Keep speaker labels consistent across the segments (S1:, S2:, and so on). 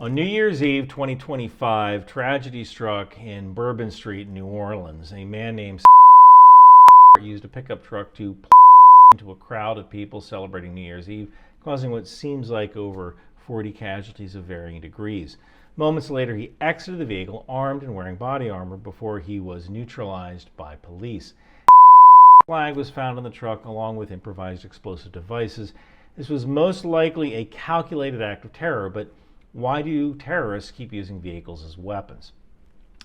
S1: On New Year's Eve 2025, tragedy struck in Bourbon Street in New Orleans. A man named used a pickup truck to into a crowd of people celebrating New Year's Eve, causing what seems like over 40 casualties of varying degrees. Moments later, he exited the vehicle armed and wearing body armor before he was neutralized by police. Flag was found on the truck along with improvised explosive devices. This was most likely a calculated act of terror, but why do terrorists keep using vehicles as weapons?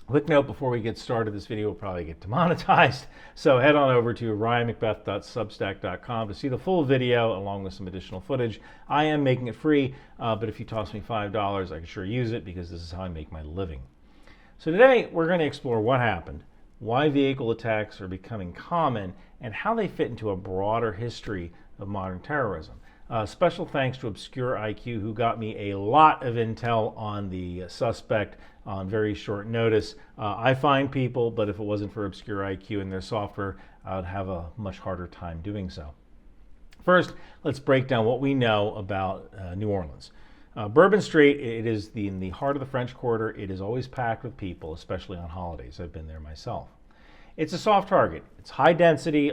S1: Quick note before we get started, this video will probably get demonetized, so head on over to ryanmcbeth.substack.com to see the full video along with some additional footage. I am making it free, but if you toss me $5, I can sure use it because this is how I make my living. So today we're going to explore what happened, why vehicle attacks are becoming common, and how they fit into a broader history of modern terrorism. Special thanks to Obscure IQ, who got me a lot of intel on the suspect on very short notice. I find people, but if it wasn't for Obscure IQ and their software, I would have a much harder time doing so. First, let's break down what we know about New Orleans. Bourbon Street, it is in the heart of the French Quarter. It is always packed with people, especially on holidays. I've been there myself. It's a soft target. It's high density,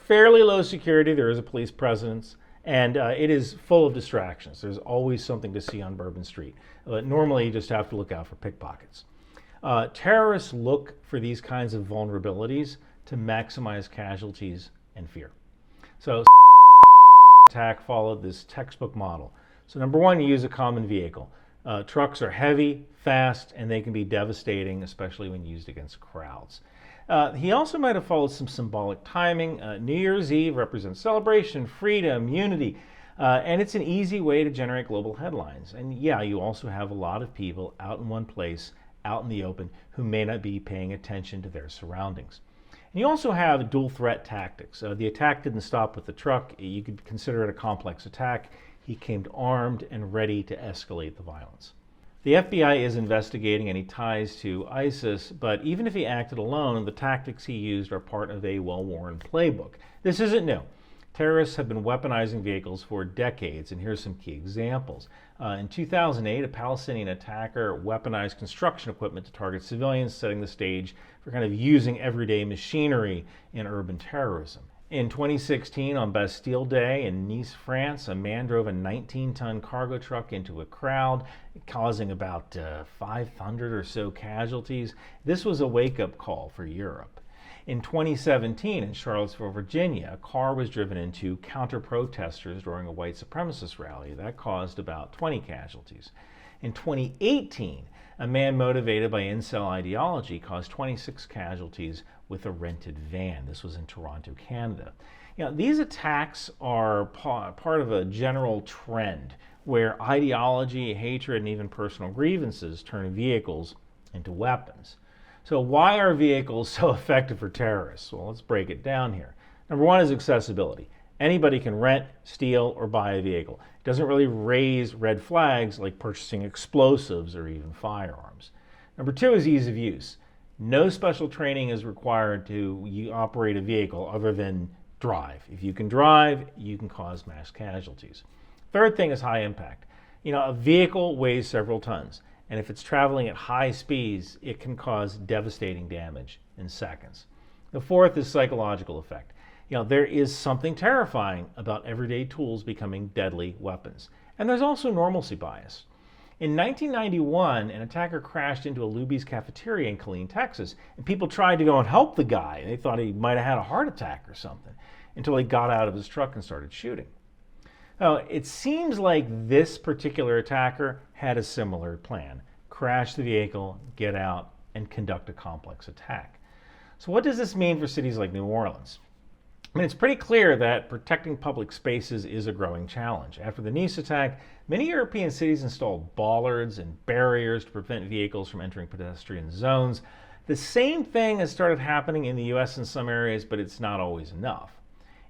S1: fairly low security. There is a police presence. And it is full of distractions. There's always something to see on Bourbon Street. Normally, you just have to look out for pickpockets. Terrorists look for these kinds of vulnerabilities to maximize casualties and fear. So, attack followed this textbook model. So, number one, you use a common vehicle. Trucks are heavy, fast, and they can be devastating, especially when used against crowds. He also might have followed some symbolic timing. New Year's Eve represents celebration, freedom, unity, and it's an easy way to generate global headlines. And yeah, you also have a lot of people out in one place, out in the open, who may not be paying attention to their surroundings. And you also have dual threat tactics. The attack didn't stop with the truck. You could consider it a complex attack. He came armed and ready to escalate the violence. The FBI is investigating any ties to ISIS, but even if he acted alone, the tactics he used are part of a well-worn playbook. This isn't new. Terrorists have been weaponizing vehicles for decades, and here's some key examples. In 2008, a Palestinian attacker weaponized construction equipment to target civilians, setting the stage for kind of using everyday machinery in urban terrorism. In 2016, on Bastille Day in Nice, France, a man drove a 19-ton cargo truck into a crowd, causing about 500 or so casualties. This was a wake-up call for Europe. In 2017, in Charlottesville, Virginia, a car was driven into counter-protesters during a white supremacist rally. That caused about 20 casualties. In 2018, a man motivated by incel ideology caused 26 casualties with a rented van. This was in Toronto, Canada. These attacks are part of a general trend where ideology, hatred, and even personal grievances turn vehicles into weapons. So why are vehicles so effective for terrorists? Well, let's break it down here. Number one is accessibility. Anybody can rent, steal, or buy a vehicle. It doesn't really raise red flags like purchasing explosives or even firearms. Number two is ease of use. No special training is required to operate a vehicle other than drive. If you can drive, you can cause mass casualties. Third thing is high impact. A vehicle weighs several tons, and if it's traveling at high speeds, it can cause devastating damage in seconds. The fourth is psychological effect. There is something terrifying about everyday tools becoming deadly weapons. And there's also normalcy bias. In 1991, an attacker crashed into a Luby's cafeteria in Killeen, Texas, and people tried to go and help the guy. They thought he might have had a heart attack or something, until he got out of his truck and started shooting. Now, it seems like this particular attacker had a similar plan. Crash the vehicle, get out, and conduct a complex attack. So what does this mean for cities like New Orleans? It's pretty clear that protecting public spaces is a growing challenge. After the Nice attack, many European cities installed bollards and barriers to prevent vehicles from entering pedestrian zones. The same thing has started happening in the US in some areas, but it's not always enough.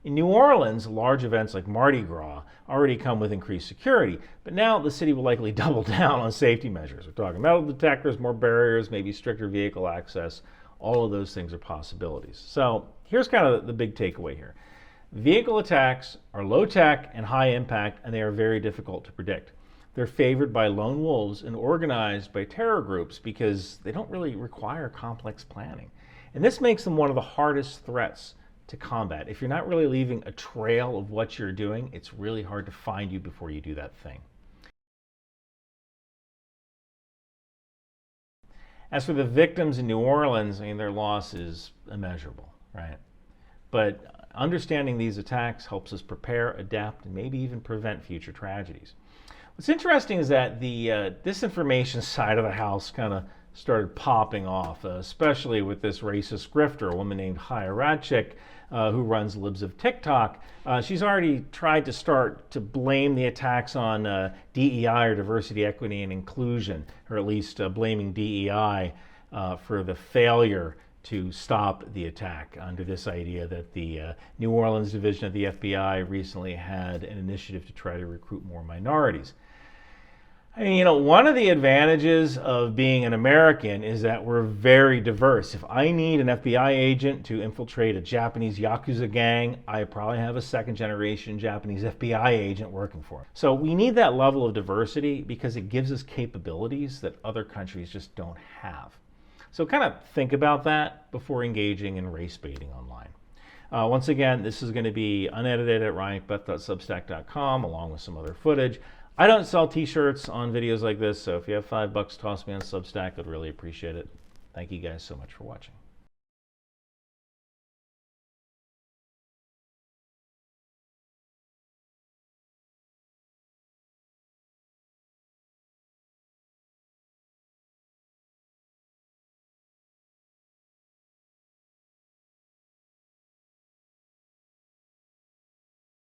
S1: In New Orleans, large events like Mardi Gras already come with increased security, but now the city will likely double down on safety measures. We're talking metal detectors, more barriers, maybe stricter vehicle access. All of those things are possibilities. So here's kind of the big takeaway here. Vehicle attacks are low tech and high impact, and they are very difficult to predict. They're favored by lone wolves and organized by terror groups because they don't really require complex planning. And this makes them one of the hardest threats to combat. If you're not really leaving a trail of what you're doing, it's really hard to find you before you do that thing. As for the victims in New Orleans, I mean, their loss is immeasurable, right? But understanding these attacks helps us prepare, adapt, and maybe even prevent future tragedies. What's interesting is that the disinformation side of the house kind of started popping off, especially with this racist grifter, a woman named Chaya Radchik, who runs Libs of TikTok. She's already tried to start to blame the attacks on DEI, or diversity, equity, and inclusion, or at least blaming DEI for the failure to stop the attack, under this idea that the New Orleans division of the FBI recently had an initiative to try to recruit more minorities. I mean, one of the advantages of being an American is that we're very diverse. If I need an FBI agent to infiltrate a Japanese Yakuza gang, I probably have a second-generation Japanese FBI agent working for me. So we need that level of diversity because it gives us capabilities that other countries just don't have. So kind of think about that before engaging in race baiting online. Once again, this is going to be unedited at ryanmcbeth.substack.com, along with some other footage. I don't sell t-shirts on videos like this, so if you have $5, toss me on Substack. I'd really appreciate it. Thank you guys so much for watching.